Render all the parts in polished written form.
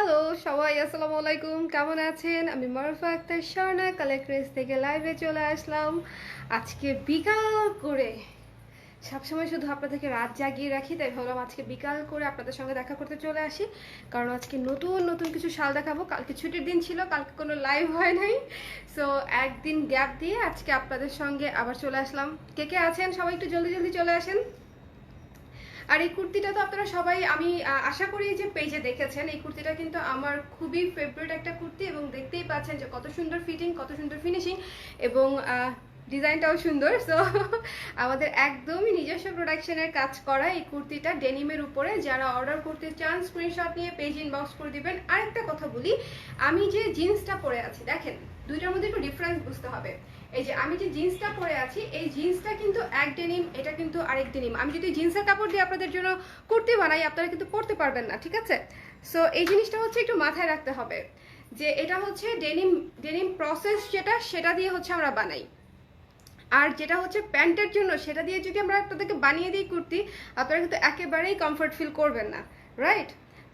Hello সবাই, আসসালামু আলাইকুম। কেমন আছেন? আমি মারুফা আক্তার স্বর্ণা কালেক্ট্রেস থেকে লাইভে চলে আসলাম আজকে বিকাল করে। সবসময় শুধু আপনাদেরকে রাত জাগিয়ে রাখি, তাই ভাবলাম আজকে বিকাল করে আপনাদের সঙ্গে দেখা করতে চলে আসি। কারণ আজকে নতুন নতুন কিছু শাল দেখাবো। কালকে ছুটির দিন ছিল, কালকে কোনো লাইভ হয় নাই, সো একদিন গ্যাপ দিয়ে আজকে আপনাদের সঙ্গে আবার চলে আসলাম। কে কে আছেন সবাই একটু জলদি জলদি চলে আসেন। আর এই কুর্তিটা তো আপনারা সবাই, আমি আশা করি যে পেজে দেখেছেন, এই কুর্তিটা কিন্তু আমার খুবই ফেভারিট একটা কুর্তি এবং দেখতেই পাচ্ছেন যে কত সুন্দর ফিটিং, কত সুন্দর ফিনিশিং এবং ডিজাইনটাও সুন্দর। সো আমাদের একদমই নিজস্ব প্রোডাকশনের কাজ করা এই কুর্তিটা ডেনিমের উপরে। যারা অর্ডার করতে চান স্ক্রিনশট নিয়ে পেজ ইনবক্স করে দিবেন। আরেকটা কথা বলি, আমি যে জিন্সটা পরে আছি দেখেন, দুইটার মধ্যে একটু ডিফারেন্স বুঝতে হবে। এই যে আমি যে জিন্সটা পরে আছি, এই জিন্সটা কিন্তু এক ডেনিম, এটা কিন্তু আরেক ডেনিম। আমি যদি জিন্সের কাপড় দিয়ে আপনাদের জন্য কুর্তি বানাই, আপনারা কিন্তু পরতে পারবেন না, ঠিক আছে? সো এই জিনিসটা হচ্ছে একটু মাথায় রাখতে হবে যে এটা হচ্ছে ডেনিম, ডেনিম প্রসেস যেটা, সেটা দিয়ে হচ্ছে আমরা বানাই। আর যেটা হচ্ছে প্যান্টের জন্য, সেটা দিয়ে যদি আমরা আপনাদেরকে বানিয়ে দিই কুর্তি, আপনারা কিন্তু একেবারেই কমফর্ট ফিল করবেন না, রাইট?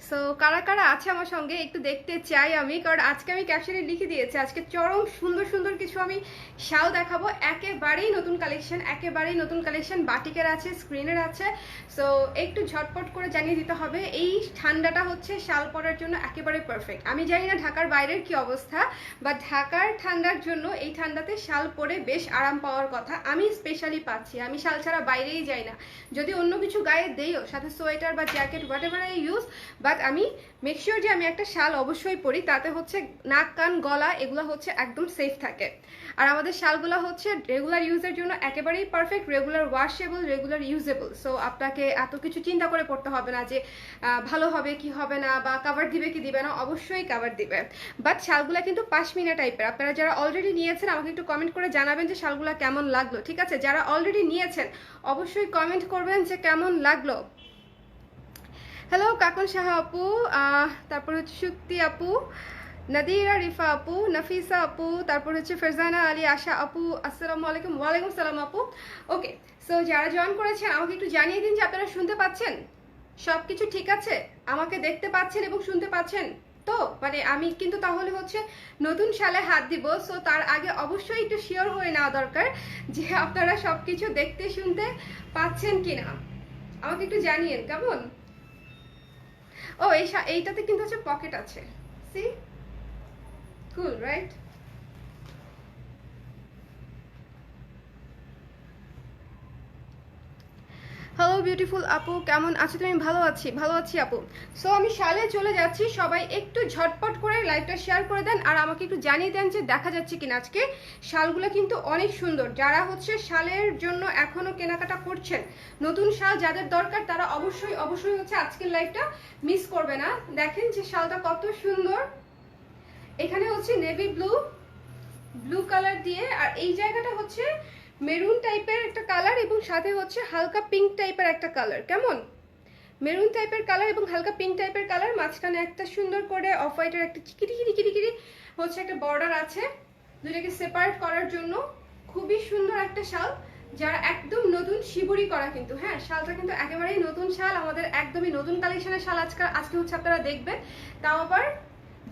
সো কারা কারা আছে আমার সঙ্গে একটু দেখতে চাই আমি, কারণ আজকে আমি ক্যাপশনে লিখে দিয়েছি আজকে চরম সুন্দর সুন্দর কিছু আমি শাল দেখাবো। একেবারেই নতুন কালেকশন, একেবারেই নতুন কালেকশন, বাটিকের আছে, স্ক্রিনের আছে। সো একটু ঝটপট করে জানিয়ে দিতে হবে। এই ঠান্ডাটা হচ্ছে শাল পরার জন্য একেবারে পারফেক্ট। আমি জানি না ঢাকার বাইরের কি অবস্থা, বা ঢাকার ঠান্ডার জন্য এই ঠান্ডাতে শাল পরে বেশ আরাম পাওয়ার কথা। আমি স্পেশালি পাচ্ছি, আমি শাল ছাড়া বাইরেই যাই না। যদি অন্য কিছু গায়ে দেইও, সাথে সোয়েটার বা jacket what ever I use, but আমি মেক শিওর যে আমি একটা শাল অবশ্যই পরি, তাতে হচ্ছে নাক কান গলা এগুলো হচ্ছে একদম সেফ থাকে। আর আমাদের শালগুলো হচ্ছে রেগুলার ইউজের জন্য একেবারেই perfect, regular washable, regular usable. So আপনাকে এত কিছু চিন্তা করে পড়তে হবে না যে ভালো হবে কি হবে না, বা কাভার দিবে কি দিবে না। অবশ্যই কাভার দিবে, বাট শালগুলা কিন্তু পাশমিনা টাইপের। আপনারা যারা অলরেডি নিয়েছেন আমাকে একটু কমেন্ট করে জানাবেন যে শালগুলা কেমন লাগলো, ঠিক আছে? যারা অলরেডি নিয়েছেন অবশ্যই কমেন্ট করবেন যে কেমন লাগলো। হ্যালো কাকন সাহা আপু, তারপর হচ্ছে শুক্তি আপু, নাদিরা রিফা আপু, নাফিসা আপু, তারপর হচ্ছে ফেরজানা আলী আশা আপু, আসসালামু আলাইকুম। ওয়ালাইকুম সালাম আপু। ওকে, সো যারা জয়েন করেছেন আমাকে একটু জানিয়ে দিন যে আপনারা শুনতে পাচ্ছেন, সব কিছু ঠিক আছে, আমাকে দেখতে পাচ্ছেন এবং শুনতে পাচ্ছেন তো? মানে আমি কিন্তু তাহলে হচ্ছে নতুন সালে হাত দিব। সো তার আগে অবশ্যই একটু শিওর হয়ে নেওয়া দরকার যে আপনারা সব কিছু দেখতে শুনতে পাচ্ছেন কিনা, আমাকে একটু জানিয়েন কেমন। ও এইটাতে কিন্তু হচ্ছে পকেট আছে, সি কুল রাইট? হ্যালো বিউটিফুল আপু, কেমন আছো তুমি? ভালো আছি, ভালো আছি আপু। সো আমি শালে চলে যাচ্ছি, সবাই একটু ঝটপট করে লাইভটা শেয়ার করে দেন আর আমাকে একটু জানিয়ে দেন যে দেখা যাচ্ছে কিনা। আজকে শালগুলো কিন্তু অনেক সুন্দর। যারা হচ্ছে শালের জন্য এখনো কেনাকাটা করছেন, নতুন শাল যাদের দরকার, তারা অবশ্যই অবশ্যই হচ্ছে আজকের লাইভটা মিস করবে না। দেখেন যে শালটা কত সুন্দর। এখানে হচ্ছে নেভি ব্লু, ব্লু কালার দিয়ে, আর এই জায়গাটা হচ্ছে মেরুন টাইপের একটা কালার এবং সাথে হচ্ছে হালকা পিঙ্ক টাইপের একটা কালার। কেমন? মেরুন টাইপের কালার এবং হালকা পিঙ্ক টাইপের কালার, মাঝখানে একটা সুন্দর করে অফ হোয়াইটের একটা চিকিরি কিরি হচ্ছে একটা বর্ডার আছে দুটাকে সেপারেট করার জন্য। খুবই সুন্দর একটা শাল, যারা একদম নতুন শিবুরি করা কিন্তু, হ্যাঁ শালটা কিন্তু একেবারেই নতুন শাল, আমাদের একদমই নতুন কালেকশনের শাল আজকে হচ্ছে আপনারা দেখবেন। তাও আবার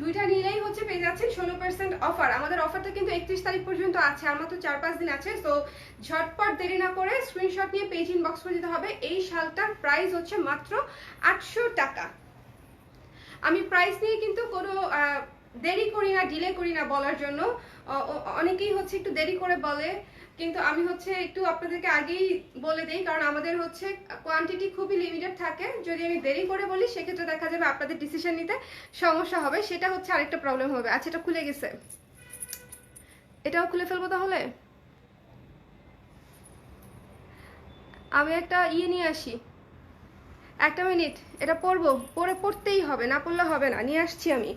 দুইটা নিলেই হচ্ছে পেয়ে যাচ্ছেন 16% অফার। আমাদের অফারটা কিন্তু 31 তারিখ পর্যন্ত আছে, আর মাত্র 4-5 দিন আছে। তো ঝটপট দেরি না করে স্ক্রিনশট নিয়ে পেজ ইনবক্স করে দিতে হবে। এই শালটার প্রাইস হচ্ছে মাত্র 800 টাকা। আমি প্রাইস নিয়ে কিন্তু কোনো দেরি করি না, ডিলে করি না বলার জন্য। অনেকেই হচ্ছে একটু দেরি করে বলে, কিন্তু আমি হচ্ছে একটু আপনাদেরকে আগেই বলে দেই, কারণ আমাদের হচ্ছে কোয়ান্টিটি খুবই লিমিটেড থাকে। যদি আমি দেরি করে বলি সেক্ষেত্রে দেখা যাবে আপনাদের ডিসিশন নিতে সমস্যা হবে, সেটা হচ্ছে আরেকটা প্রবলেম হবে। আচ্ছা এটা খুলে গেছে, এটাও খুলে ফেলবো তাহলে। আমি একটা নিয়ে আসি, একটা মিনিট। এটা পরবো, পড়তেই হবে, না পড়লে হবে না। নিয়ে আসছি আমি।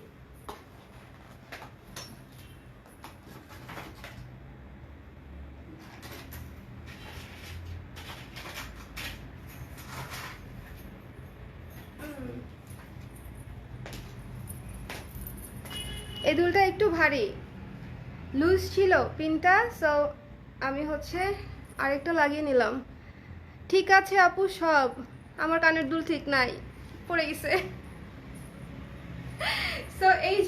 এই দুলটা একটু ভারী, লুজ ছিল পিনটা, সো আমি হচ্ছে আরেকটা লাগিয়ে নিলাম। ঠিক আছে আপু, সব আমার কানের দুল ঠিক নাই, পড়ে গেছে।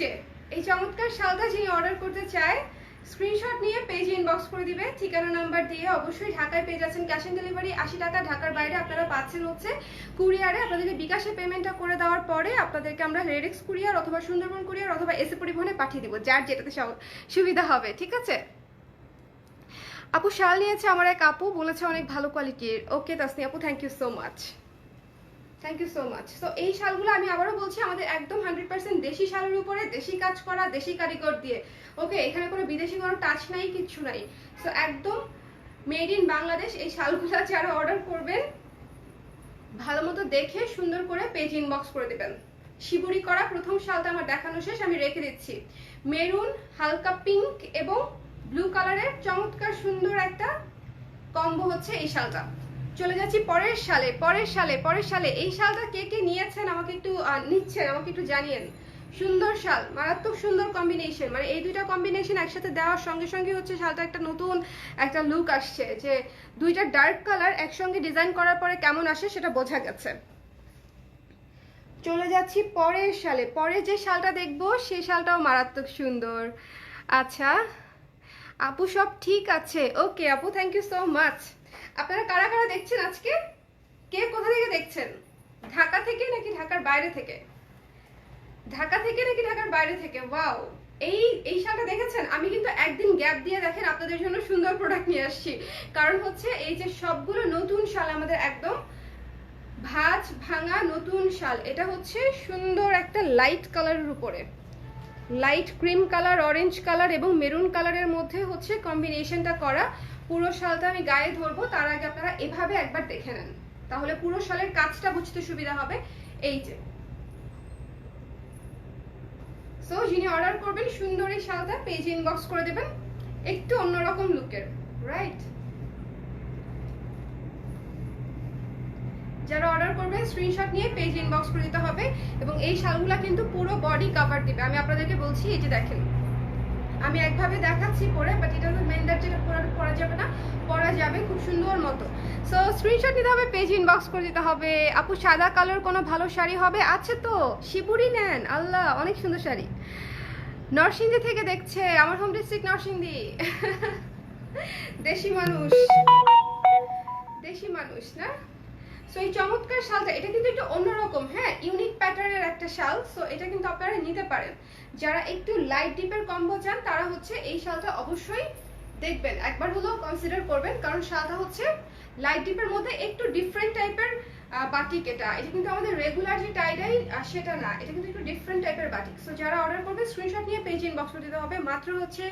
যে এই চমৎকার শালটা যিনি অর্ডার করতে চায় স্ক্রিনশট নিয়ে পেজে ইনবক্স করে দিবে ঠিকানা নাম্বার দিয়ে। অবশ্যই ঢাকায় পেয়ে যাচ্ছেন ক্যাশ অন ডেলিভারি 80 টাকা, ঢাকার বাইরে আপনারা পাচ্ছেন হচ্ছে কুরিয়ারে। আপনাদেরকে বিকাশে পেমেন্টটা করে দেওয়ার পরে আপনাদেরকে আমরা রেডেক্স কুরিয়ার অথবা সুন্দরবন কুরিয়ার অথবা এসি পরিবহনে পাঠিয়ে দিব, যার যেটাতে সুবিধা হবে, ঠিক আছে। আপু শাল নিয়েছে আমার এক আপু, বলেছে অনেক ভালো কোয়ালিটির। ওকে তাসনি আপু, thank you so much, thank you so much. তো এই শালগুলো আমি আবারও বলছি আমাদের একদম 100% দেশি শালের উপরে, দেশি কাজ করা, দেশি কারিগর দিয়ে। ওকে, এখানে কোনো বিদেশি কোনো টাচ নাই, কিচ্ছু নাই। সো একদম মেড ইন বাংলাদেশ। এই শালগুলো যারা অর্ডার করবেন ভালো মতো দেখে সুন্দর করে পেজ ইনবক্স করে দেবেন। শিবুরি করা প্রথম শালটা আমার দেখানো শেষ, আমি রেখে দিচ্ছি। মেরুন, হালকা পিঙ্ক এবং ব্লু কালারের চমৎকার সুন্দর একটা কম্বো হচ্ছে এই শালটা। চলে যাচ্ছি পরের শালে। পরের শালে এই শালটা কে কে নিয়েছেন আমাকে একটু নিচ্ছেন আমাকে একটু জানিয়েন। সুন্দর শাল, মারাত্মক সুন্দর কম্বিনেশন, মানে এই দুইটা কম্বিনেশন একসাথে দেওয়ার সঙ্গে সঙ্গে হচ্ছে শালটা একটা নতুন একটা লুক আসছে, যে দুইটা ডার্ক কালার একসঙ্গে ডিজাইন করার পরে কেমন আসে সেটা বোঝা গেছে। চলে যাচ্ছি পরের শালে। পরে যে শালটা দেখবো সেই শালটাও মারাত্মক সুন্দর। আচ্ছা আপু সব ঠিক আছে, ওকে আপু, থ্যাংক ইউ সো মাচ। আপনারা কারা কারা দেখছেন আজকে? কে কোথা থেকে দেখছেন? ঢাকা থেকে নাকি ঢাকার বাইরে থেকে? ঢাকা থেকে নাকি ঢাকার বাইরে থেকে? ওয়াও, এই শালটা দেখেছেন? আমি কিন্তু একদিন গ্যাপ দিয়ে দেখেন আপনাদের জন্য সুন্দর প্রোডাক্ট নিয়ে আসছি, কারণ হচ্ছে এই যে সবগুলো নতুন শাল আমাদের একদম ভাঁজ ভাঙা নতুন শাল। এটা হচ্ছে সুন্দর একটা লাইট কালারের উপরে, light cream colour, orange colour এবং মেরুন কালারের মধ্যে হচ্ছে কম্বিনেশনটা করা। পুরো শালটা আমি গায়ে ধরবো, তার আগে আপনারা এভাবে একবার দেখে নেন, তাহলে পুরো শালের কাজটা বুঝতে সুবিধা হবে। এই যে সো যিনি অর্ডার করবেন সুন্দর এই শালটা পেজে ইনবক্স করে দেবেন, একটু অন্যরকম লুকের, রাইট। যারা অর্ডার করবেন স্ক্রিনশট নিয়ে পেজ ইনবক্স করে দিতে হবে। এবং এই শালগুলা কিন্তু পুরো বডি কভার দিবে, আমি আপনাদেরকে বলছি। এই যে দেখেন, আমি একভাবে দেখাচ্ছি পরে, বাট এটা তো মেনদার যেটা পরা যাবে না, পরা যাবে খুব সুন্দর মতো। সো স্ক্রিনশট নিতে হবে, পেজ ইনবক্স করে দিতে হবে। আপু সাদা কালার কোনো ভালো শাড়ি হবে? আছে তো, শিবুরি নেন, আল্লাহ অনেক সুন্দর শাড়ি। নরসিংদী থেকে দেখছে, আমার হোম ডিস্ট্রিক্ট নরসিংদী। দেশি মানুষ, দেশি মানুষ না। সো এই চমৎকার শালটা, এটা কিন্তু একটু অন্যরকম, হ্যাঁ, ইউনিক প্যাটার্নের একটা শাল। সো এটা কিন্তু আপনারা নিতে পারেন। যারা একটু লাইট ডিপের কম্বো চান তারা হচ্ছে এই শালটা অবশ্যই দেখবেন, একবার হলেও কনসিডার করবেন, কারণ শালটা হচ্ছে লাইট ডিপের মধ্যে একটু ডিফারেন্ট টাইপের বাটিক। এটা কিন্তু আমাদের রেগুলার যে টাইডাই সেটা না, এটা কিন্তু একটু ডিফারেন্ট টাইপের বাটিক। সো যারা অর্ডার করবে স্ক্রিনশট নিয়ে পেজ ইনবক্স করে দিতে হবে। মাত্র হচ্ছে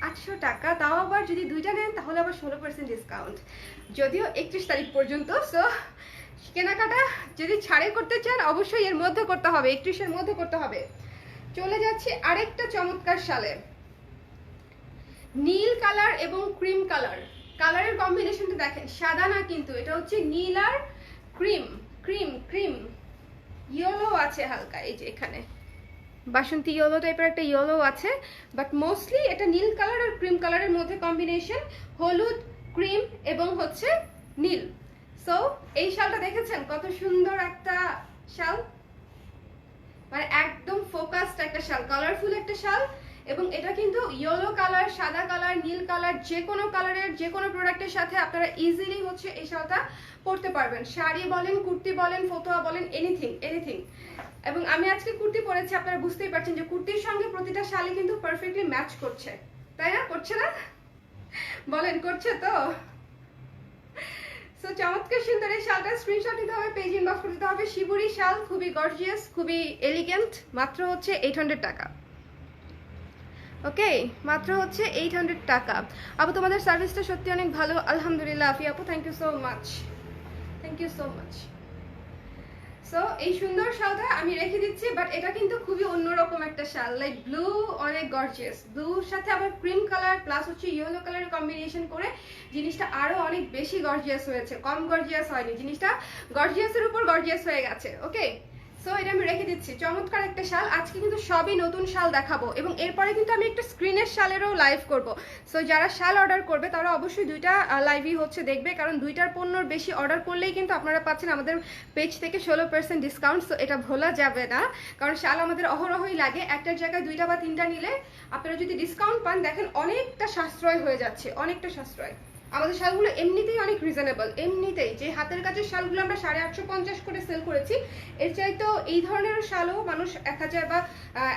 800 টাকা, তাও আবার যদি দুইটা নেন তাহলে আবার 16% ডিসকাউন্ট, যদিও 31 তারিখ পর্যন্ত। সো কেনাকাটা যদি ছাড়ে করতে চান অবশ্যই এর মধ্যে করতে হবে, 31-এর মধ্যে করতে হবে। চলে যাচ্ছি আরেকটা চমৎকার শালে। নীল কালার এবং ক্রিম কালার, কালারের কম্বিনেশনটা দেখেন, সাদা না কিন্তু, এটা হচ্ছে নীল আর ক্রিম, ক্রিম ক্রিম ইয়েলো আছে হালকা, এই যে এখানে বাসন্তী ইয়েলো টাইপের একটা ইয়েলো আছে, বাট মোস্টলি এটা নীল কালার আর ক্রিম কালারের মধ্যে কম্বিনেশন, হলুদ, ক্রিম এবং হচ্ছে নীল। সো এই শালটা দেখেছেন কত সুন্দর একটা শাল, মানে একদম ফোকাসড একটা শাল, কালারফুল একটা শাল। এবং এটা কিন্তু ইয়েলো কালার, সাদা কালার, নীল কালার, যে কোনো কালারের যে কোনো প্রোডাক্টের সাথে আপনারা ইজিলি হচ্ছে এই শালটা পরতে পারবেন। শাড়ি বলেন, কুর্তি বলেন, ফতোয়া বলেন, এনিথিং এনিথিং। এবং আমি আজকে কুর্তি পরেছি, আপনারা বুঝতেই পারছেন যে কুর্তির সঙ্গে প্রতিটা শালে কিন্তু পারফেক্টলি ম্যাচ করছে, তাই না? করছে না? বলেন করছে তো? সো চমৎকার সুন্দর এই শালটা স্ক্রিনশট নিতে হবে, পেজ ইনবক্স করে দিতে হবে। শিবুরি শাল, খুবই গর্জিয়াস, খুবই এলিগেন্ট, মাত্র হচ্ছে 800 টাকা। ওকে, মাত্র হচ্ছে 800 টাকা। আপু তোমাদের সার্ভিসটা সত্যি অনেক ভালো, আলহামদুলিল্লাহ। আফি আপু thank you so much, thank you so much. So এই সুন্দর শালটা আমি রেখে দিচ্ছি, বাট এটা কিন্তু খুবই অন্যরকম একটা শাল, লাইক ব্লু, অনেক গর্জিয়াস, ব্লুর সাথে আবার ক্রিম কালার প্লাস হচ্ছে ইয়েলো কালারের কম্বিনেশন করে জিনিসটা আরো অনেক বেশি গর্জিয়াস হয়েছে, কম গর্জিয়াস হয়নি, জিনিসটা গর্জিয়াসের উপর গর্জিয়াস হয়ে গেছে। ওকে, সো এটা আমি রেখে দিচ্ছি। চমৎকার একটা শাল। আজকে কিন্তু সবই নতুন শাল দেখাবো এবং এরপরে কিন্তু আমি একটা স্ক্রিনের শালেরও লাইভ করব। সো যারা শাল অর্ডার করবে তারা অবশ্যই দুইটা লাইভই হচ্ছে দেখবে, কারণ দুইটার পণ্যর বেশি অর্ডার করলেই কিন্তু আপনারা পাচ্ছেন আমাদের পেজ থেকে 16% ডিসকাউন্ট। সো এটা ভোলা যাবে না, কারণ শাল আমাদের অহরহই লাগে। একটার জায়গায় দুইটা বা তিনটা নিলে আপনারা যদি ডিসকাউন্ট পান, দেখেন অনেকটা সাশ্রয় হয়ে যাচ্ছে, অনেকটা সাশ্রয়। আমাদের শালগুলো এমনিতেই অনেক রিজনেবল, এমনিতেই যে হাতের কাজের শালগুলো আমরা 850 করে সেল করেছি, এর চাইতো এই ধরনের শালও মানুষ 1000 বা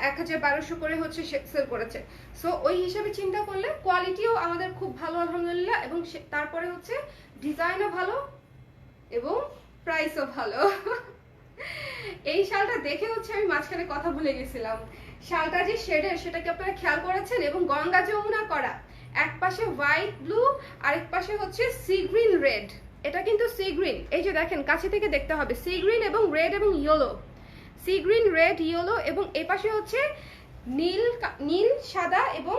1200 করে হচ্ছে সেল করেছে। সো ওই হিসাবে চিন্তা করলে কোয়ালিটিও আমাদের খুব ভালো আলহামদুলিল্লাহ, এবং তারপরে হচ্ছে ডিজাইনও ভালো এবং প্রাইসও ভালো। এই শালটা দেখে হচ্ছে আমি মাঝখানে কথা ভুলে গেছিলাম। শালটা যে শেডের সেটা কি আপনারা খেয়াল করেছেন? এবং গঙ্গা যমুনা করা, এক পাশে হোয়াইট ব্লু আরেক পাশে হচ্ছে সি গ্রিন রেড। এটা কিন্তু সি গ্রিন, এই যে দেখেন কাছে থেকে দেখতে হবে, সি গ্রিন এবং রেড এবং yellow, sea green red yellow, এবং এই পাশে হচ্ছে নীল নীল সাদা এবং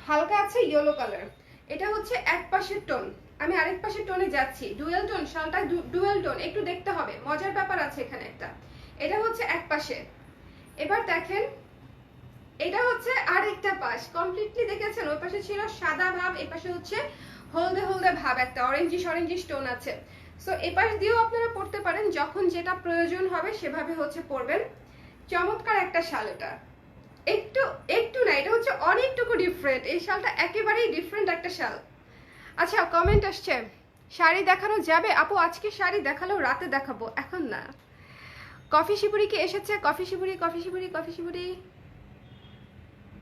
হালকা আছে ইয়েলো কালার। এটা হচ্ছে এক পাশের টোন, আমি আরেক পাশের টোনে যাচ্ছি, ডুয়েল টোন। শালটা ডুয়েল টোন, একটু দেখতে হবে, মজার ব্যাপার আছে এখানে একটা। এটা হচ্ছে এক পাশে। এবার দেখেন এটা হচ্ছে আরেকটা পাশ, কমপ্লিটলি দেখেছেন? ওই পাশে ছিল সাদা ভাব, এই পাশে হচ্ছে হলদে হলদে ভাব, একটা অরেঞ্জিশ অরেঞ্জিশ টোন আছে। সো এই পাশ দিয়েও আপনারা পড়তে পারেন, যখন যেটা প্রয়োজন হবে সেভাবে হচ্ছে পরবেন। চমৎকার একটা শাল এটা, একটু একটু না, এটা হচ্ছে অনেকটুকু ডিফারেন্ট। এই শালটা একেবারেই ডিফারেন্ট একটা শাল। আচ্ছা, কমেন্ট আসছে শাড়ি দেখানো যাবে আপু? আজকে শাড়ি দেখালেও রাতে দেখাবো, এখন না। কফি শিবুরি কি এসেছে? Coffee shibori, coffee shibori, coffee shibori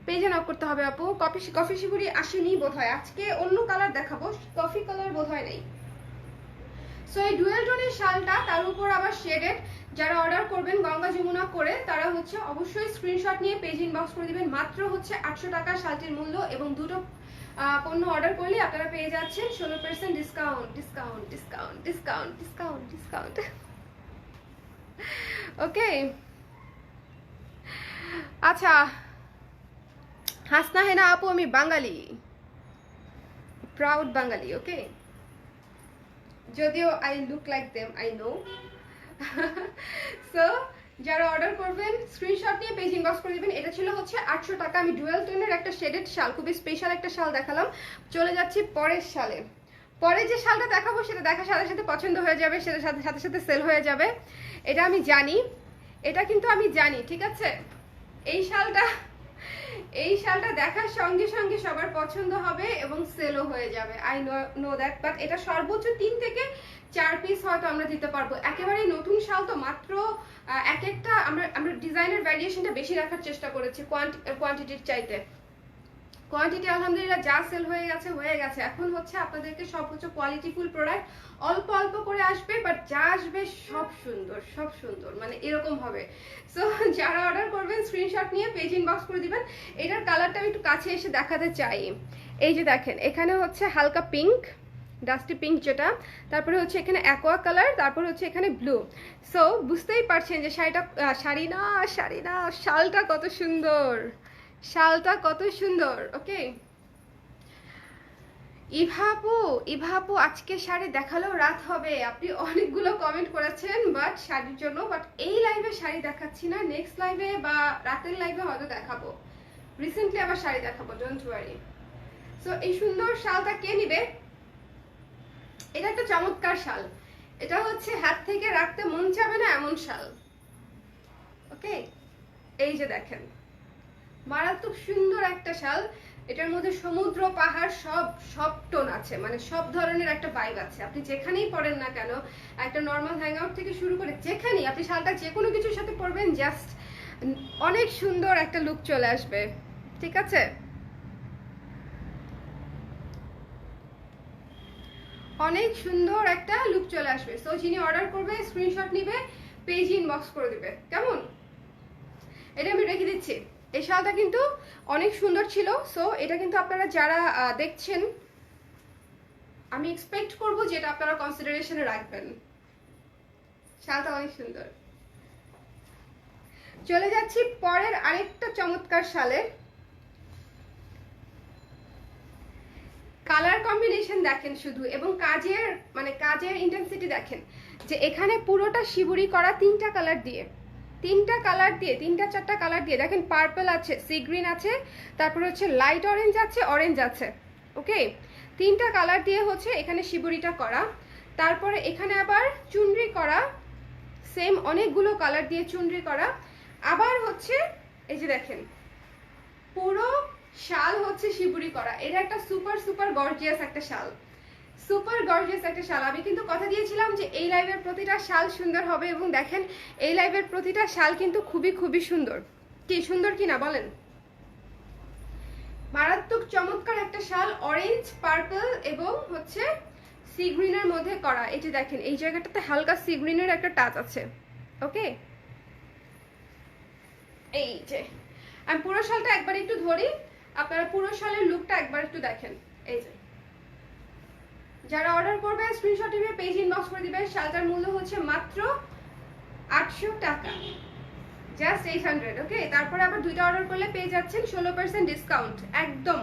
পেজে নক করতে হবে আপু। কফি শিবুরি আসেনি বোধহয়, আজকে অন্য কালার দেখাবো, কফি কালার বোধহয় নেই। সো এই ডুয়েল টোনের শালটা, তার উপর আবার শেডেড, যারা অর্ডার করবেন গঙ্গা যমুনা করে তারা হচ্ছে অবশ্যই স্ক্রিনশট নিয়ে পেজ ইনবক্স করে দিবেন। মাত্র হচ্ছে 800 টাকা শালটির মূল্য, এবং দুটো পণ্য অর্ডার করলে আপনারা পেয়ে যাচ্ছেন 16% discount, discount, discount, discount, discount, discount. Okay, আচ্ছা। হাসনা হেনা আপু, আমি বাঙালি, প্রাউড বাঙালি। ওকে, যদিও I look like them, I know. So যারা অর্ডার করবেন স্ক্রিনশট নিয়ে পেজ ইনবক্স করে দিবেন। এটা ছিল হচ্ছে 800 টাকা। আমি ডুয়েল টোনের একটা শেডেড শাল, খুবই স্পেশাল একটা শাল দেখালাম। চলে যাচ্ছি পরের শালে। পরে যে শালটা দেখাবো সেটা দেখার সাথে সাথে পছন্দ হয়ে যাবে, সেটার সাথে সাথে সাথে সেল হয়ে যাবে, এটা আমি জানি, এটা কিন্তু আমি জানি, ঠিক আছে? এই শালটা দেখার সঙ্গে সঙ্গে সবার পছন্দ হবে এবং সেলও হয়ে যাবে, আই নো দ্যাট। বাট এটা সর্বোচ্চ 3 থেকে 4 পিস হয়তো আমরা দিতে পারবো। একেবারেই নতুন শাল তো, মাত্র এক একটা আমরা ডিজাইনের ভ্যারিয়েশনটা বেশি রাখার চেষ্টা করেছি কোয়ান্টিটির চাইতে। কোয়ান্টিটি আলহামদুলিল্লাহ যা সেল হয়ে গেছে। এখন হচ্ছে আপনাদেরকে সব হচ্ছে কোয়ালিটিফুল প্রোডাক্ট, অল্প অল্প করে আসবে, বাট যা আসবে সব সুন্দর, সব সুন্দর, মানে এরকম হবে। সো যারা অর্ডার করবেন স্ক্রিনশট নিয়ে পেজ ইনবক্স করে দিবেন। এটার কালারটা আমি একটু কাছে এসে দেখাতে চাই। এই যে দেখেন, এখানে হচ্ছে হালকা পিঙ্ক, ডাস্টি পিঙ্ক যেটা, তারপরে হচ্ছে এখানে অ্যাকোয়া কালার, তারপরে হচ্ছে এখানে ব্লু। সো বুঝতেই পারছেন যে শালটা কত সুন্দর, শালটা কত সুন্দর। ওকে, ইভাপু আজকে শাড়ি দেখালেও রাত হবে। আপনি অনেকগুলো কমেন্ট করেছেন বাট শাড়ির জন্য, বাট এই লাইভে শাড়ি দেখাচ্ছি না, নেক্সট লাইভে বা রাতের লাইভে হয়তো দেখাবো। রিসেন্টলি আবার শাড়ি দেখাবো, ডোন্ট ওয়ারি। সো এই সুন্দর শালটা কে নিবে? এটা একটা চমৎকার শাল, এটা হচ্ছে হাত থেকে রাখতে মন চাবে না এমন শাল। ওকে, এই যে দেখেন, মারাত্মক সুন্দর একটা শাল। এটার মধ্যে সমুদ্র পাহাড় সব টোন আছে, মানে সব ধরনের একটা ভাইব আছে। আপনি যেখানেই পরেন না কেন, একটা নর্মাল হ্যাংআউট থেকে শুরু করে যেখানেই আপনি শালটা যে কোনো কিছুর সাথে পরবেন, জাস্ট অনেক সুন্দর একটা লুক চলে আসবে, ঠিক আছে? অনেক সুন্দর একটা লুক চলে আসবে। সো যিনি অর্ডার করবে স্ক্রিনশট নিবে, পেজ ইনবক্স করে দিবে, কেমন? এটা আমি রেখে দিচ্ছি। এই শালটা কিন্তু অনেক সুন্দর ছিল। সো এটা কিন্তু আপনারা যারা দেখছেন, আমি এক্সপেক্ট করব যে এটা আপনারা কনসিডারেশনে রাখবেন। শালটা অনেক সুন্দর। চলে যাচ্ছি পরের আরেকটা চমৎকার শালে। কালার কম্বিনেশন দেখেন শুধু, এবং কাজের ইন্টেন্সিটি দেখেন। যে এখানে পুরোটা শিবুরি করা তিনটা কালার দিয়ে, তিনটা চারটা কালার দিয়ে। দেখেন পার্পল আছে, সি গ্রিন আছে, তারপরে হচ্ছে লাইট অরেঞ্জ আছে। ওকে, তিনটা কালার দিয়ে হচ্ছে এখানে শিবুরিটা করা। তারপরে এখানে আবার চুনরি করা, সেম অনেকগুলো কালার দিয়ে চুনরি করা। আবার হচ্ছে এই যে দেখেন পুরো শাল হচ্ছে শিবুরি করা। এটা একটা সুপার গর্জিয়াস একটা শাল, আমি কিন্তু কথা দিয়েছিলাম যে এই লাইভের প্রতিটা শাল সুন্দর হবে, এবং দেখেন এই লাইভের প্রতিটা শাল কিন্তু খুবই সুন্দর। কি সুন্দর কি না বলেন? মারাত্মক চমৎকার একটা শাল, অরেঞ্জ, পার্পল এবং হচ্ছে সি গ্রিনের মধ্যে করা। এই যে দেখেন এই জায়গাটাতে হালকা সি গ্রিনের একটা টাচ আছে। ওকে, এই যে আমি পুরো শালটা একবার একটু ধরি, আপনারা পুরো শালের লুকটা একবার একটু দেখেন। এই যে যারা অর্ডার করবে স্ক্রিনশট নিয়ে পেজ ইনবক্স করে দিবেন। শালটার মূল্য হচ্ছে মাত্র 800 টাকা, জাস্ট 800। ওকে, তারপরে আবার দুইটা অর্ডার করলে পেয়ে যাচ্ছেন 16% ডিসকাউন্ট, একদম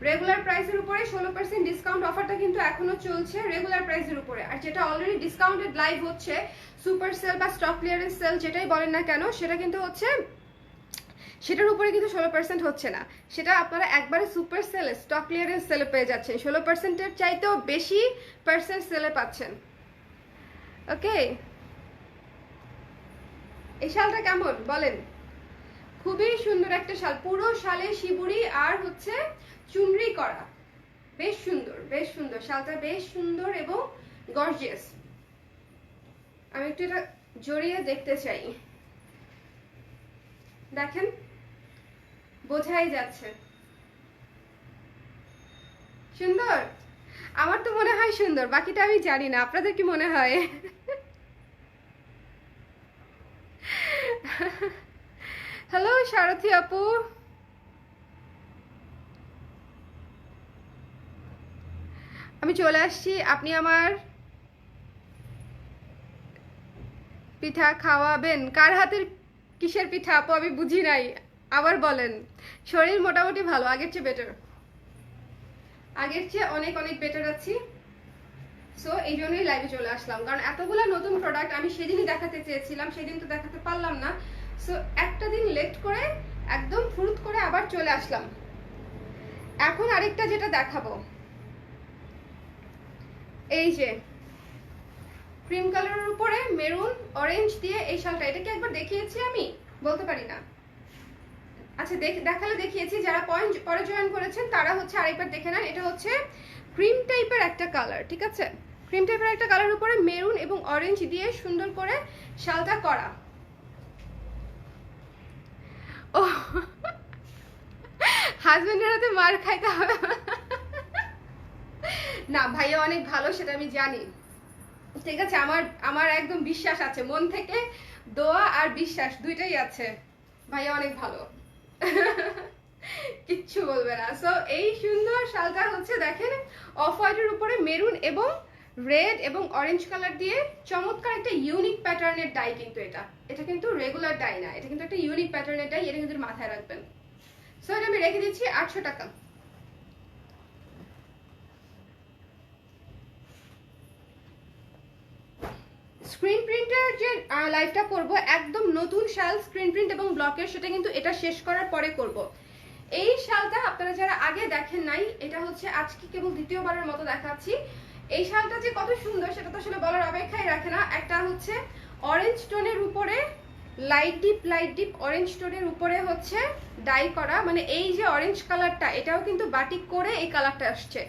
রেগুলার প্রাইসের উপরে 16% ডিসকাউন্ট অফারটা কিন্তু এখনো চলছে রেগুলার প্রাইসের উপরে। আর যেটা অলরেডি ডিসকাউন্টেড লাইভ হচ্ছে, সুপার সেল বা স্টক ক্লিয়ারেন্স সেল যেটাই বলেন না কেন, সেটা কিন্তু হচ্ছে সেটার উপরে কিন্তু 16% হচ্ছে না, সেটা আপনারা একবারে সুপার সেলে স্টক ক্লিয়ারেন্স সেলে পেয়ে যাচ্ছেন। 16%-এর চাইতেও বেশি পার্সেন্ট সেলে পাচ্ছেন। ওকে, এই শালটা কেমন বলেন? খুবই সুন্দর একটা শাল, পুরো শালে শিবুরি আর হচ্ছে চুনরি করা, বেশ সুন্দর শালটা, বেশ সুন্দর এবং গর্জিয়াস। আমি একটু এটা জড়িয়ে দেখতে চাই, দেখেন বোঝাই যাচ্ছে সুন্দর। আমার তো মনে হয় সুন্দর, বাকিটা আমি জানি না, আপনাদের কি মনে হয়? হ্যালো সারথী আপু, আমি চলে আসছি। আপনি আমার পিঠা খাওয়াবেন? কার হাতের কিসের পিঠা আপু, আমি বুঝি নাই, আবার বলেন। শরীর মোটামুটি ভালো, আগের চেয়ে বেটার, আগের চেয়ে অনেক বেটার আছি। সো এই জন্যই লাইভে চলে আসলাম, কারণ এতগুলো নতুন প্রোডাক্ট আমি সেদিনই দেখাতে চেয়েছিলাম, সেদিন তো দেখাতে পারলাম না। সো একটা দিন লেট করে একদম ফুরুত করে আবার চলে আসলাম। এখন আরেকটা যেটা দেখাবো, এই যে ক্রিম কালারের উপরে মেরুন অরেঞ্জ দিয়ে এই শালটা, এটা কি একবার দেখিয়েছি আমি? বলতে পারি না। আচ্ছা দেখালে দেখিয়েছি, যারা পরে জয়েন করেছেন তারা হচ্ছে আরেকবার দেখে নেন। এটা হচ্ছে ক্রিম টাইপের একটা কালার, ঠিক আছে? ক্রিম টাইপের একটা কালার উপরে মেরুন এবং অরেঞ্জ দিয়ে সুন্দর করে শালটা করা। ও হাজবেন্ডের হাতে মার খাইতে হবে না, ভাইয়া অনেক ভালো, সেটা আমি জানি, ঠিক আছে? আমার একদম বিশ্বাস আছে, মন থেকে দোয়া আর বিশ্বাস দুইটাই আছে, ভাইয়া অনেক ভালো কিচ্ছু বলবে না। সো এই সুন্দর শালটা হচ্ছে দেখেন অফ হোয়াইটের উপরে মেরুন এবং রেড এবং অরেঞ্জ কালার দিয়ে চমৎকার একটা ইউনিক প্যাটার্নের ডাই, কিন্তু এটা কিন্তু রেগুলার ডাই না, এটা কিন্তু একটা ইউনিক প্যাটার্নের ডাই, এটা কিন্তু মাথায় রাখবেন। সো এটা আমি রেখে দিচ্ছি 800 টাকা। স্ক্রিন প্রিন্টের যে লাইভটা করব, একদম নতুন শাল স্ক্রিন প্রিন্ট এবং ব্লকের, সেটা কিন্তু এটা শেষ করার পরে করব। এই শালটা আপনারা যারা আগে দেখেন নাই, এটা হচ্ছে আজকে কেবল দ্বিতীয়বারের মতো দেখাচ্ছি। এই শালটা যে কত সুন্দর সেটা তো আসলে বলার অপেক্ষাই রাখে না। একটা হচ্ছে অরেঞ্জ টোনের উপরে লাইট ডিপ অরেঞ্জ টোনের উপরে হচ্ছে ডাই করা, মানে এই যে অরেঞ্জ কালারটা, এটাও কিন্তু বাটিক করে এই কালারটা আসছে,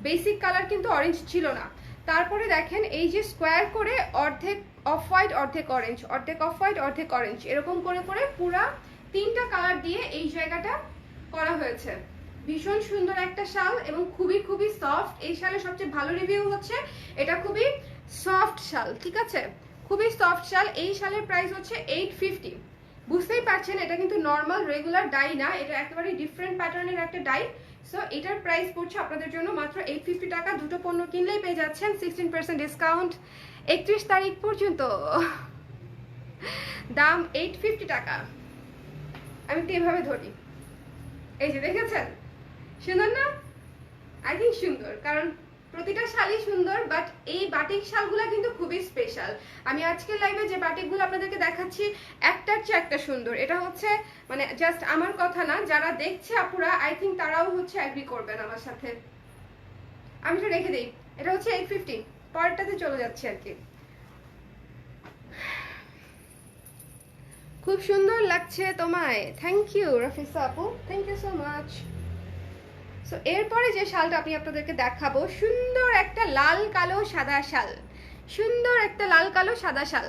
বেসিক কালার কিন্তু অরেঞ্জ ছিল না। তারপরে দেখেন এই যে স্কোয়ার করে অর্ধেক অফ হোয়াইট অর্ধেক অরেঞ্জ, অর্ধেক অফ হোয়াইট অর্ধেক অরেঞ্জ, এরকম করে করে পুরা তিনটা কালার দিয়ে এই জায়গাটা করা হয়েছে। ভীষণ সুন্দর একটা শাল এবং খুবই সফট। এই শালের সবচেয়ে ভালো রিভিউ হচ্ছে এটা খুবই সফট শাল, ঠিক আছে? খুবই সফট শাল। এই শালের প্রাইস হচ্ছে 850। বুঝতেই পারছেন এটা কিন্তু নর্মাল রেগুলার ডাই না, এটা একেবারে ডিফারেন্ট প্যাটার্নের একটা ডাই। সো এটার প্রাইস পড়ছে আপনাদের জন্য মাত্র 850 টাকা। দুটো পণ্য কিনলেই পেয়ে যাচ্ছেন 16% ডিসকাউন্ট 31 তারিখ পর্যন্ত, দাম 850 টাকা। আমি একটু এভাবে ধরি, এই যে দেখেছেন সুন্দর না? আই থিঙ্ক সুন্দর, কারণ প্রতিটা শালই সুন্দর, বাট এই বাটিক শালগুলো কিন্তু খুবই স্পেশাল। আমি আজকের লাইভে যে বাটিকগুলো আপনাদেরকে দেখাচ্ছি একটার চেয়ে একটা সুন্দর। এটা হচ্ছে মানে জাস্ট আমার কথা না, যারা দেখছে আপুরা আই থিঙ্ক তারাও হচ্ছে অ্যাগ্রি করবেন আমার সাথে। আমি তো রেখে দিই, এটা হচ্ছে 850, পরেরটাতে চলে যাচ্ছে আর কি। খুব সুন্দর লাগছে তোমায়, থ্যাংক ইউ রাফিসা আপু, thank you so much. So এরপরে যে শালটা আমি আপনাদেরকে দেখাবো, সুন্দর একটা লাল কালো সাদা শাল, সুন্দর একটা লাল কালো সাদা শাল।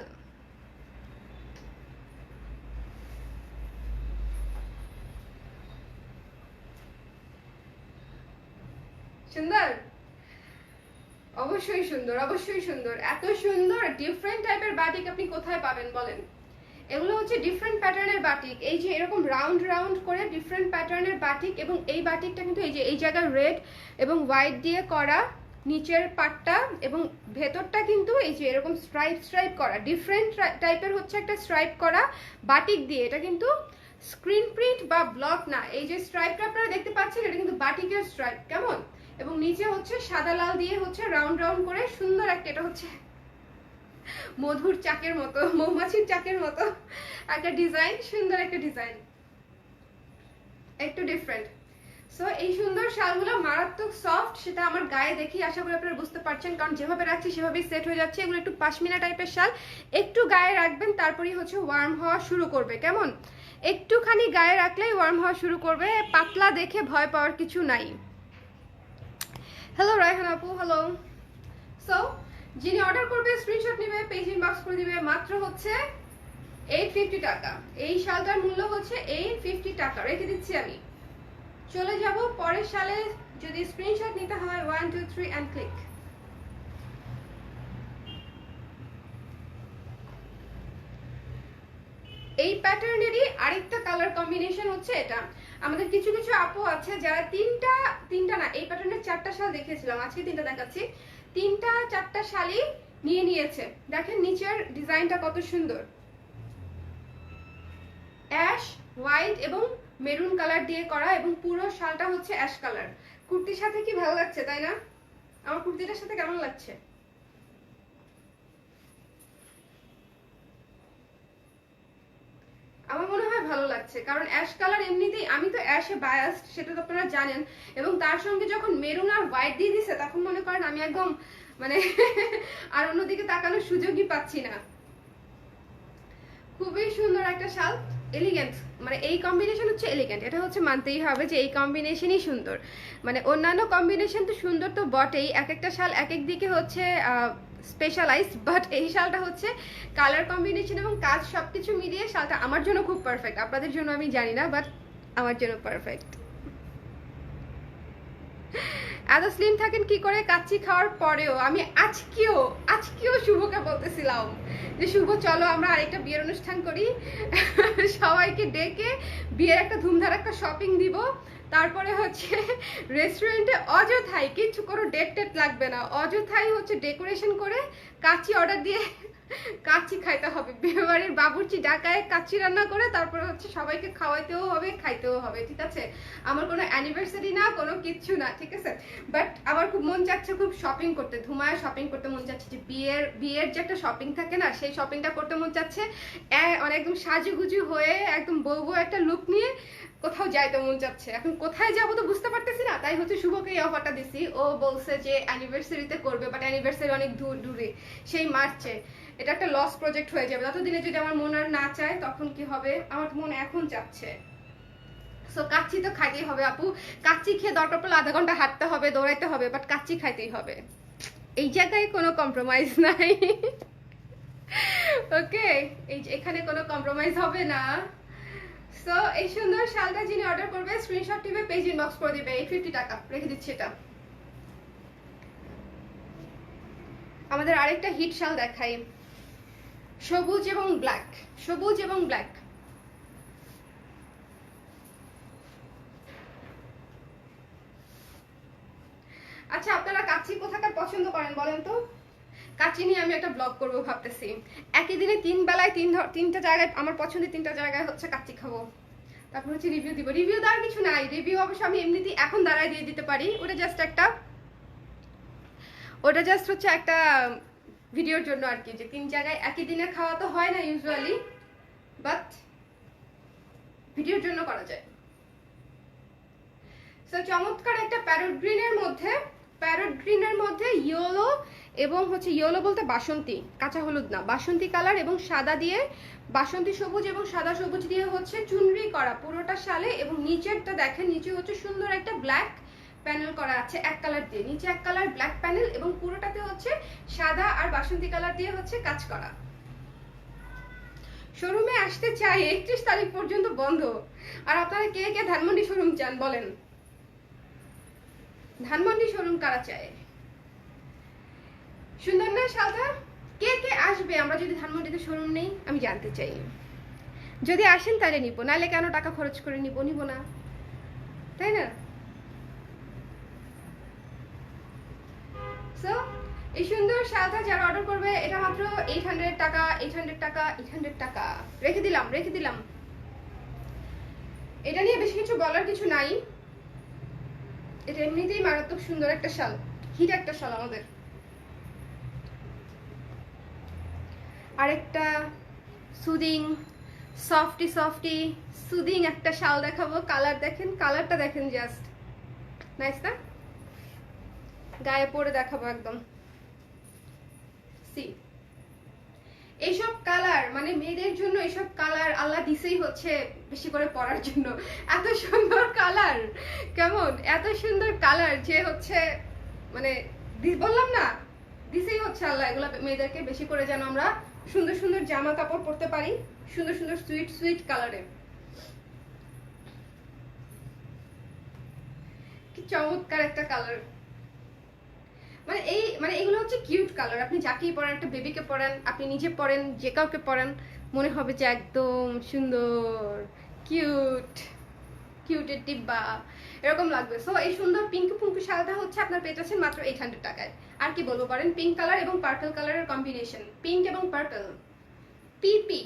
সুন্দর, অবশ্যই সুন্দর, অবশ্যই সুন্দর। এত সুন্দর ডিফারেন্ট টাইপের বাটিক আপনি কোথায় পাবেন বলেন? এগুলো হচ্ছে ডিফারেন্ট প্যাটার্নের বাটিক। এই যে এরকম রাউন্ড রাউন্ড করে ডিফারেন্ট প্যাটার্নের বাটিক, এবং এই বাটিকটা কিন্তু এই যে এই জায়গায় রেড এবং হোয়াইট দিয়ে করা, নিচের পাটটা এবং ভেতরটা কিন্তু এই যে এরকম স্ট্রাইপ স্ট্রাইপ করা, ডিফারেন্ট টাইপের হচ্ছে একটা স্ট্রাইপ করা বাটিক দিয়ে। এটা কিন্তু স্ক্রিন প্রিন্ট বা ব্লক না। এই যে স্ট্রাইপটা আপনারা দেখতে পাচ্ছেন এটা কিন্তু বাটিকের স্ট্রাইপ, কেমন? এবং নিচে হচ্ছে সাদা লাল দিয়ে হচ্ছে রাউন্ড রাউন্ড করে সুন্দর একটা, এটা হচ্ছে মধুর চাকের মতো, মৌমাছির চাকের মতো একটা ডিজাইন, সুন্দর একটা ডিজাইন, একটু ডিফারেন্ট। সো এই সুন্দর শালগুলো মারাত্মক সফট, সেটা আমার গায়ে দেখি আশা করি আপনারা বুঝতে পারছেন, কারণ যেভাবে রাখছি সেভাবেই সেট হয়ে যাচ্ছে। এগুলো একটু পাশমিনা টাইপের শাল, একটু গায়ে রাখবেন তারপরেই হচ্ছে ওয়ার্ম হওয়া শুরু করবে, কেমন? একটুখানি গায়ে রাখলেই ওয়ার্ম হওয়া শুরু করবে, পাতলা দেখে ভয় পাওয়ার কিছু নাই। হ্যালো রায়হান আপু, হ্যালো। সো যিনি অর্ডার করবে স্ক্রিনশট নেবে, পেজ ইনবক্স করে দিবে, মাত্র হচ্ছে 850 টাকা। এই শালটার মূল্য হচ্ছে 850 টাকা, রেখে দিচ্ছি আমি। চলে যাব পরের শালে। যদি স্ক্রিনশট নিতে হয় 1 2 3 এন্ড ক্লিক। এই প্যাটার্নেরই আরেকটা কালার কম্বিনেশন হচ্ছে এটা। আমাদের কিছু কিছু আপু আছে যারা তিনটা না, এই প্যাটার্নের 4টা শাল দেখিয়েছিলাম, আজকে 3টা দেখাচ্ছি। 3টা 4টা শালই নিয়ে নিয়েছে। দেখেন নিচের ডিজাইনটা কত সুন্দর, অ্যাশ হোয়াইট এবং মেরুন কালার দিয়ে করা, এবং পুরো শালটা হচ্ছে অ্যাশ কালার। কুর্তির সাথে কি ভালো লাগছে তাই না? আমার কুর্তিটার সাথে কেমন লাগছে? আমার মনে হয় ভালো লাগছে, কারণ অ্যাশ কালার এমনিতেই আমি তো অ্যাশে বায়াসড, সেটা তো আপনারা জানেন। এবং তার সঙ্গে যখন মেরুন আর হোয়াইট দিয়ে দিছে তখন মনে করেন আমি একদম মানে আর অন্যদিকে তাকানোর সুযোগই পাচ্ছি না। খুবই সুন্দর একটা শাল, এলিগেন্ট, মানে এই কম্বিনেশন হচ্ছে এলিগেন্ট। এটা হচ্ছে মানতেই হবে যে এই কম্বিনেশনই সুন্দর। মানে অন্যান্য কম্বিনেশন তো সুন্দর তো বটেই, এক একটা শাল এক এক দিকে হচ্ছে স্পেশালাইজড, বাট এই শালটা হচ্ছে কালার কম্বিনেশন এবং কাজ সবকিছু মিলিয়ে শালটা আমার জন্য খুব পারফেক্ট। আপনাদের জন্য আমি জানি না, বাট আমার জন্য পারফেক্ট। এত স্লিম থাকেন কি করে কাচ্চি খাওয়ার পরেও? আমি আজকেও শুভকে বলতেছিলাম যে শুভ চলো আমরা আরেকটা বিয়ের অনুষ্ঠান করি, সবাইকে ডেকে বিয়ের একটা ধুমধারাক্কা শপিং দিব, তারপরে হচ্ছে রেস্টুরেন্টে অযথাই কিছু কোনো ডেট টেট লাগবে না, অযথাই হচ্ছে ডেকোরেশন করে কাচ্চি অর্ডার দিয়ে কাচ্চি খাইতে হবে। বিয়েবাড়ির বাবুর্চি ডাকায় কাচ্চি রান্না করে তারপরে হচ্ছে সবাইকে খাওয়াইতেও হবে, খাইতেও হবে, ঠিক আছে? আমার কোনো অ্যানিভার্সারি না, কোনো কিচ্ছু না, ঠিক আছে? বাট আমার খুব মন চাচ্ছে খুব শপিং করতে, ধুমায় শপিং করতে মন চাচ্ছে, যে বিয়ের যে একটা শপিং থাকে না, সেই শপিংটা করতে মন চাচ্ছে। একদম সাজুগুজু হয়ে একদম বউ একটা লুক নিয়ে কোথাও যাইতে মন চাচ্ছে। এখন কোথায় যাবো তো বুঝতে পারতেছি না, তাই হচ্ছে শুভকে এই অফারটা দিছি। ও বলছে যে অ্যানিভার্সারিতে করবে, বাট অ্যানিভার্সারি অনেক দূরে, সেই মার্চে। এটা একটা লস প্রজেক্ট হয়ে যাবে। ততদিনে যদি আমার মন আর না চায় তখন কি হবে? আমার মন এখন চাচ্ছে। সো কাচ্চি তো খাইতেই হবে আপু, কাচ্চি খেয়ে দরকার পড়লে আধা ঘন্টা হাঁটতে হবে, দৌড়াইতে হবে, বাট কাচ্চি খাইতেই হবে। এই জায়গায় কোনো কম্প্রোমাইজ নাই। ওকে, এই যে এখানে কোনো কম্প্রোমাইজ হবে না। সো এই সুন্দর শালটা যিনি অর্ডার করবে স্ক্রিনশট দিবে, পেজ ইনবক্স করে দিবে, 850 টাকা, রেখে দিচ্ছি এটা। আমাদের আরেকটা হিট শাল দেখাই, সবুজ এবং ব্ল্যাক, সবুজ এবং ব্ল্যাক। আচ্ছা আপনারা কাচ্চি কোথাকার পছন্দ করেন বলেন তো? কাচ্চি নিয়ে আমি একটা ব্লগ করবো ভাবতেছি। একই দিনে 3 বেলায় 3টা জায়গায়, আমার পছন্দের 3টা জায়গায় হচ্ছে কাচ্চি খাবো, তারপর হচ্ছে রিভিউ দিব। রিভিউ দেওয়ার কিছু নাই, রিভিউ অবশ্য আমি এমনিতেই এখন দাঁড়ায় দিয়ে দিতে পারি, ওটা জাস্ট একটা ওটা জাস্ট হচ্ছে একটা ভিডিওর জন্য আর কি, যে 3 জায়গায় একই দিনে খাওয়া তো হয় না ইউজুয়ালি, বাট ভিডিওর জন্য করা যায়। সো চমৎকার একটা প্যারট গ্রিনের মধ্যে ইয়েলো এবং হচ্ছে ইয়েলো বলতে বাসন্তী, কাঁচা হলুদ না, বাসন্তী কালার এবং সাদা দিয়ে, বাসন্তী সবুজ এবং সাদা সবুজ দিয়ে হচ্ছে চুনরি করা পুরোটা শালে। এবং নিচেরটা দেখেন, নিচে হচ্ছে সুন্দর একটা ব্ল্যাক প্যানেল করা আছে এক কালার দিয়ে, নিচে এক কালার ব্ল্যাক প্যানেল এবং পুরোটাতে হচ্ছে সাদা আর বাসন্তী কালার দিয়ে হচ্ছে কাজ করা। শোরুমে আসতে চাই, 31 তারিখ পর্যন্ত বন্ধ। আর আপনারা কে কে ধানমন্ডি শোরুম চান বলেন? ধানমন্ডি শোরুম কারা চায়? সুন্দর না শালটা? কে কে আসবে আমরা যদি ধানমন্ডিতে শোরুম নেই? আমি জানতে চাই। যদি আসেন তাহলে নিব, নাহলে কেন টাকা খরচ করে নিব না, তাই না? সো এই সুন্দর শালটা যারা অর্ডার করবে, এটা মাত্র 800 টাকা, 800 টাকা, 800 টাকা। রেখে দিলাম। এটা নিয়ে বেশি কিছু বলার কিছু নাই, এটা এমনিতেই মারাত্মক সুন্দর একটা শাল, হিট একটা শাল আমাদের। আরেকটা সুদিং সফটি সুদিং একটা শাল দেখাবো। কালার দেখেন, কালারটা দেখেন, জাস্ট নাইস না? গায়ে পরে দেখাবো একদম। সি এইসব কালার মানে মেয়েদের জন্য, এইসব কালার আল্লাহ দিছেই হচ্ছে বেশি করে পরার জন্য। এত সুন্দর কালার, কেমন এত সুন্দর কালার যে হচ্ছে মানে বললাম না, দিছেই হচ্ছে আল্লাহ এগুলো মেয়েদেরকে বেশি করে, যেন আমরা সুন্দর সুন্দর জামা কাপড় পরতে পারি, সুন্দর সুন্দর সুইট কালারে। কি চমৎকার একটা কালার, মানে এগুলো হচ্ছে কিউট কালার। আপনি যাকেই পরেন, একটা বেবিকে পরেন, আপনি নিজে পরেন, যে কাউকে পরেন, মনে হবে যে একদম সুন্দর কিউটের ডিব্বা এরকম লাগবে। সো এই সুন্দর পিঙ্কু শালটা হচ্ছে আপনার পেয়ে যাচ্ছেন মাত্র 800 টাকায়। আর কি বলবো পারেন, পিঙ্ক কালার এবং পার্পল কালারের কম্বিনেশন, পিঙ্ক এবং পার্পল, পিপি,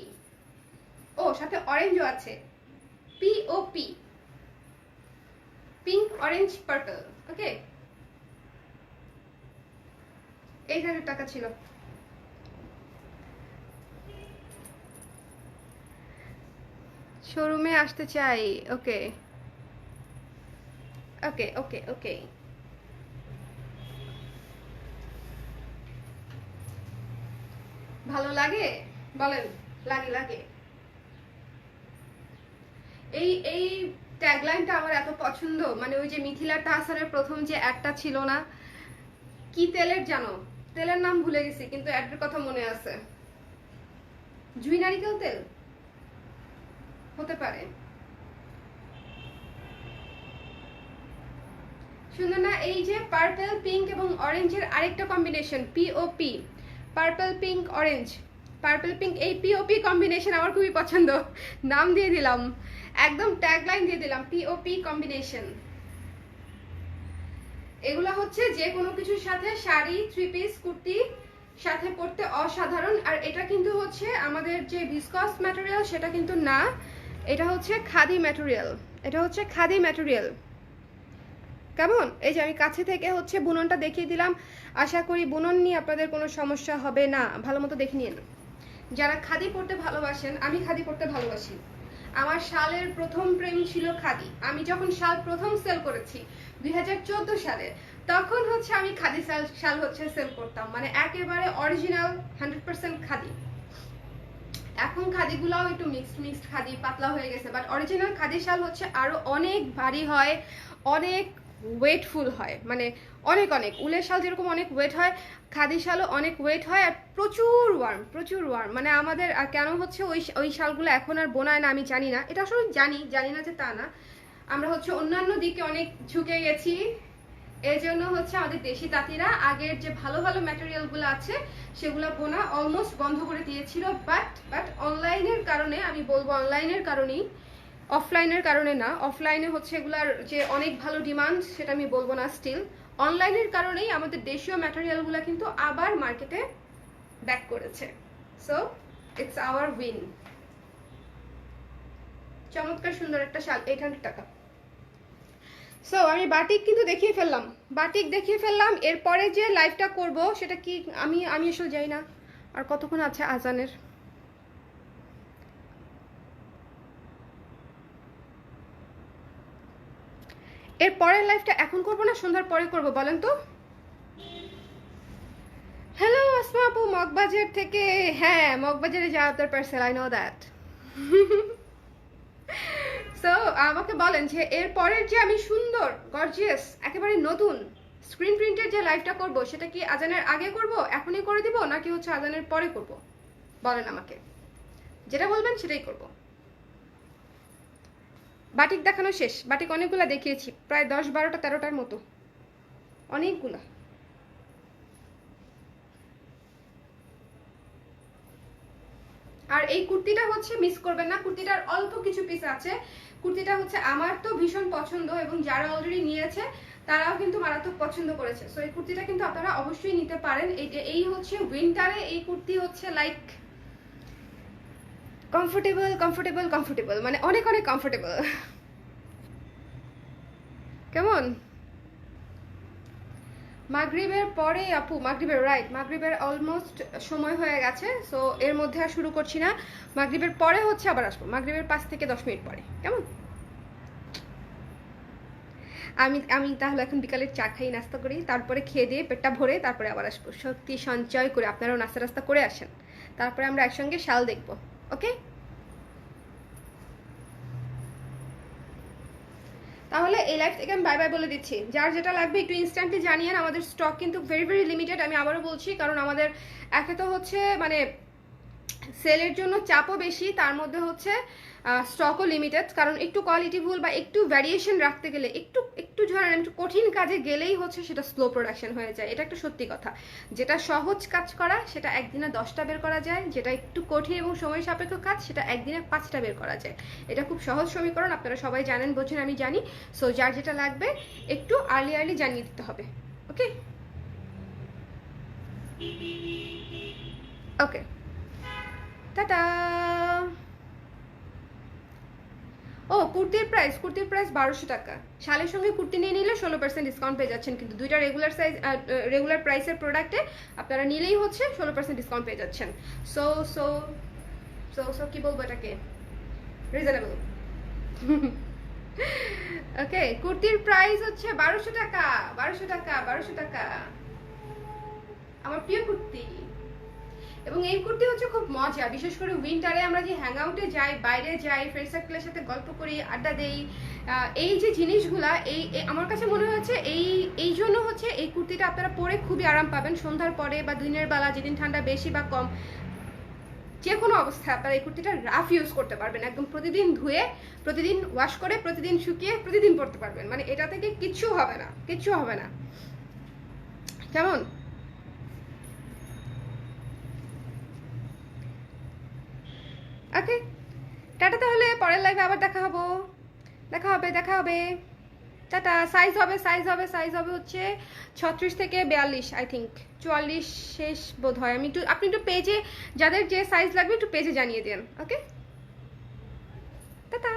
ও সাথে অরেঞ্জও আছে, পিওপি, পিঙ্ক অরেঞ্জ পার্পল। ওকে, 800 টাকা ছিল। শোরুমে আসতে চাই। ওকে, ভালো লাগে বলেন? লাগে। এই ট্যাগলাইনটা আমার এত পছন্দ, মানে ওই যে মিথিলা তাহসানের প্রথম যে অ্যাডটা ছিল না, কি তেলের জানো, তেলের নাম ভুলে গেছি কিন্তু অ্যাডের কথা মনে আছে, জুই নারিকেল তেল হতে পারে। সুন্দর না? এই যে পার্পল পিঙ্ক এবং অরেঞ্জের আরেকটা combination, POP, purple pink orange, purple pink, এই পিওপি কম্বিনেশন আমার খুবই পছন্দ। নাম দিয়ে দিলাম, একদম ট্যাগলাইন দিয়ে দিলাম, পিওপি কম্বিনেশন। এগুলা হচ্ছে যে কোনো কিছুর সাথে, শাড়ি, থ্রি পিস, কুর্তি সাথে পরতে অসাধারণ। আর এটা কিন্তু হচ্ছে আমাদের যে ভিসকস ম্যাটেরিয়াল সেটা কিন্তু না, এটা হচ্ছে খাদি ম্যাটেরিয়াল। কেমন? এই যে আমি কাছে থেকে হচ্ছে বুননটা দেখিয়ে দিলাম, আশা করি বুনন নিয়ে আপনাদের কোনো সমস্যা হবে না। ভালো মতো দেখে নিন। যারা খাদি পরতে ভালোবাসেন, আমি খাদি পরতে ভালোবাসি। আমার শালের প্রথম প্রেম ছিল খাদি। আমি যখন শাল প্রথম সেল করেছি 2014 সালে, তখন হচ্ছে আমি খাদি শাল হচ্ছে সেল করতাম, মানে একেবারে অরিজিনাল 100% খাদি। এখন খাদিগুলোও একটু মিক্সড খাদি, পাতলা হয়ে গেছে, বাট অরিজিনাল খাদি শাল হচ্ছে আরো অনেক ভারী হয়, অনেক ওয়েটফুল হয়, মানে অনেক উলের শাল যেরকম অনেক ওয়েট হয়, খাদি শালও অনেক ওয়েট হয়, আর প্রচুর ওয়ার্ম। মানে আমাদের কেন হচ্ছে ওই শালগুলো এখন আর বোনায় না আমি জানি না, এটা আসলে জানি না যে তা না, আমরা হচ্ছে অন্যান্য দিকে অনেক ঝুঁকে গেছি। এই জন্য হচ্ছে আমাদের দেশি তাঁতিরা আগের যে ভালো ম্যাটেরিয়ালগুলো আছে সেগুলো বোনা অলমোস্ট বন্ধ করে দিয়েছিল। বাট অনলাইনের কারণে, আমি বলবো অনলাইনের কারণেই, অফলাইনের কারণে না, অফলাইনে হচ্ছে এগুলার যে অনেক ভালো ডিমান্ড সেটা আমি বলবো না, স্টিল অনলাইনের কারণেই আমাদের দেশীয় ম্যাটেরিয়ালগুলো কিন্তু আবার মার্কেটে ব্যাক করেছে। So it's hour win. চমৎকার সুন্দর একটা শাল, 800 টাকা। সো আমি বাটিক কিন্তু দেখিয়ে ফেললাম, বাটিক দেখিয়ে ফেললাম। এরপরে যে লাইভটা করব সেটা কি আমি আমি আসলে যাই না আর কতক্ষণ আছে আজানের। এর পরের লাইভটা এখন করব না সন্ধ্যার পরে করব বলেন তো? হ্যালো আসমা আপু মগবাজার থেকে। হ্যাঁ মগবাজারে যা আপনার parcel, I know that. So আমাকে বলেন যে এর পরের যে আমি সুন্দর গর্জিয়াস একেবারে নতুন স্ক্রিন প্রিন্টের যে লাইভটা করব সেটা কি আজানের আগে করব, এখনই করে দিব, নাকি হচ্ছে আজানের পরে করব? বলেন আমাকে, যেটা বলবেন সেটাই করব। বাটিক দেখানো শেষ, বাটিক অনেকগুলা দেখিয়েছি, প্রায় 10, 12টা 13টার মতো, অনেকগুলা। আর এই কুর্তিটা হচ্ছে মিস করবেন না, কুর্তিটার অল্প কিছু পিস আছে। কুর্তিটা হচ্ছে আমার তো ভীষণ পছন্দ এবং যারা অলরেডি নিয়েছে তারাও কিন্তু মারাত্মক পছন্দ করেছে। সো এই কুর্তিটা কিন্তু আপনারা অবশ্যই নিতে পারেন। এই হচ্ছে উইন্টারে এই কুর্তি হচ্ছে লাইক কমফোর্টেবল কমফোর্টেবল কমফোর্টেবল, মানে অনেক অনেক কমফোর্টেবল। কেমন? মাগরিবের পরে আপু, মাগরিবের রাইট, মাগরিবের অলমোস্ট সময় হয়ে গেছে। সো এর মধ্যে আর শুরু করছি না, মাগরিবের পরে হচ্ছে আবার আসবো, মাগরিবের 5 থেকে 10 মিনিট পরে। কেমন? আমি আমি তাহলে এখন বিকালের চা খাই, নাস্তা করি, তারপরে খেয়ে দিয়ে পেটটা ভরে তারপরে আবার আসবো, শক্তি সঞ্চয় করে। আপনারাও নাস্তা টাস্তা করে আসেন, তারপরে আমরা একসঙ্গে শাল দেখবো। ওকে, তাহলে এই লাইফ থেকে আমি বাই বাই বলে দিচ্ছি। যার যেটা লাগবে একটু ইনস্ট্যান্টলি জানিয়েন, আমাদের স্টক কিন্তু ভেরি ভেরি লিমিটেড। আমি আবারও বলছি, কারণ আমাদের একে তো হচ্ছে মানে সেলের জন্য চাপও বেশি, তার মধ্যে হচ্ছে স্টকও লিমিটেড। কারণ একটু কোয়ালিটিফুল বা একটু ভ্যারিয়েশন রাখতে গেলে, একটু একটু ধরেন একটু কঠিন কাজে গেলেই হচ্ছে সেটা স্লো প্রোডাকশন হয়ে যায়। এটা একটা সত্যি কথা। যেটা সহজ কাজ করা সেটা একদিনে 10টা বের করা যায়, যেটা একটু কঠিন এবং সময় সাপেক্ষ কাজ সেটা একদিনে 5টা বের করা যায়। এটা খুব সহজ সমীকরণ, আপনারা সবাই জানেন, বোঝেন, আমি জানি। সো যার যেটা লাগবে একটু আর্লি আর্লি জানিয়ে দিতে হবে। ওকে ওকে, টাটা। ও কুর্তির প্রাইস, কুর্তির প্রাইস 1200 টাকা। শালের সঙ্গে কুর্তি নিয়ে নিলে 16% ডিসকাউন্ট পেয়ে যাচ্ছেন, কিন্তু দুইটা রেগুলার সাইজ রেগুলার প্রাইসের প্রোডাক্টে আপনারা নিলেই হচ্ছে 16% ডিসকাউন্ট পেয়ে যাচ্ছেন। সো সো সো সো কি বলবো এটাকে, রিজনেবল। ওকে, কুর্তির প্রাইস হচ্ছে 1200 টাকা, 1200 টাকা, 1200 টাকা। আমার প্রিয় কুর্তি। এবং এই কুর্তি হচ্ছে খুব মজা, বিশেষ করে উইন্টারে আমরা যে হ্যাং আউটে যাই, বাইরে যাই, ফ্রেন্ড সার্কেলের সাথে গল্প করি, আড্ডা দেই, এই যে জিনিসগুলা এই আমার কাছে মনে হচ্ছে এই জন্য হচ্ছে এই কুর্তিটা আপনারা পরে খুবই আরাম পাবেন। সন্ধ্যার পরে বা দিনের বেলা যেদিন ঠান্ডা বেশি বা কম, যে কোনো অবস্থায় আপনারা এই কুর্তিটা রাফ ইউজ করতে পারবেন। একদম প্রতিদিন ধুয়ে, প্রতিদিন ওয়াশ করে, প্রতিদিন শুকিয়ে, প্রতিদিন পরতে পারবেন। মানে এটা থেকে কিচ্ছু হবে না, কিচ্ছু হবে না। কেমন? ওকে, টাটা। তাহলে পরের লাইভে আবার দেখা হবো, দেখা হবে, দেখা হবে। টাটা। সাইজ হবে, সাইজ হবে, সাইজ হবে হচ্ছে 36 থেকে 42, আই থিঙ্ক 44 শেষ বোধ হয়। আমি একটু, আপনি একটু পেজে যাদের যে সাইজ লাগবে একটু পেজে জানিয়ে দেন। ওকে, টাটা।